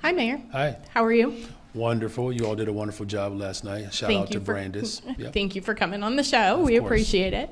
Hi, Mayor. Hi. How are you? Wonderful. You all did a wonderful job last night. Shout out to Brandis. Yep. Thank you for coming on the show. Of We course. appreciate it.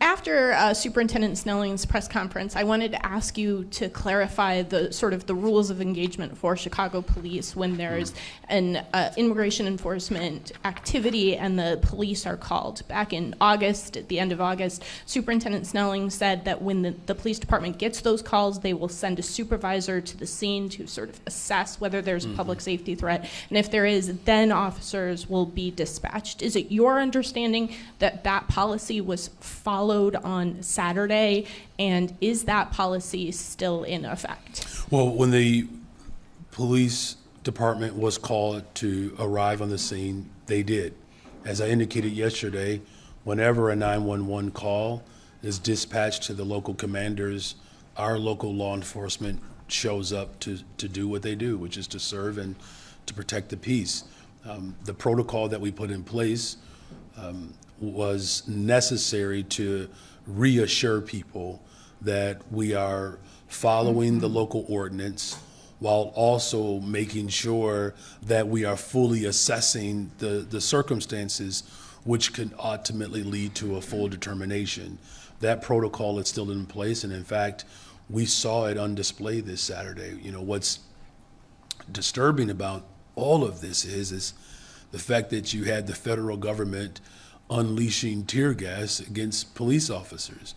After Superintendent Snelling's press conference, I wanted to ask you to clarify the rules of engagement for Chicago police when there's an immigration enforcement activity and the police are called. Back in August, at the end of August, Superintendent Snelling said that when the police department gets those calls, they will send a supervisor to the scene to sort of assess whether there's a public safety threat. And if there is, then officers will be dispatched. Is it your understanding that that policy was followed on Saturday, and is that policy still in effect? Well, when the police department was called to arrive on the scene, they did. As I indicated yesterday, whenever a 911 call is dispatched to the local commanders, our local law enforcement shows up to do what they do, which is to serve and to protect the peace. The protocol that we put in place was necessary to reassure people that we are following the local ordinance while also making sure that we are fully assessing the circumstances which could ultimately lead to a full determination. That protocol is still in place, and in fact, we saw it on display this Saturday. You know, what's disturbing about all of this is the fact that you had the federal government unleashing tear gas against police officers.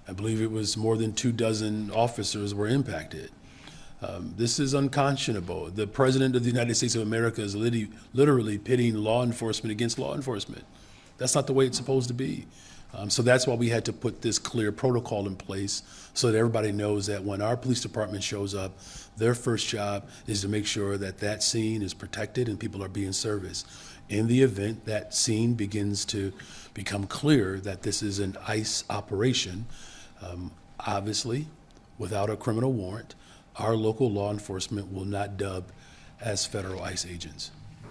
I believe it was more than 24 officers were impacted. This is unconscionable. The President of the United States of America is literally pitting law enforcement against law enforcement. That's not the way it's supposed to be. So that's why we had to put this clear protocol in place so that everybody knows that when our police department shows up, their first job is to make sure that that scene is protected and people are being serviced. In the event that scene begins to become clear that this is an ICE operation, obviously, without a criminal warrant, our local law enforcement will not dub as federal ICE agents.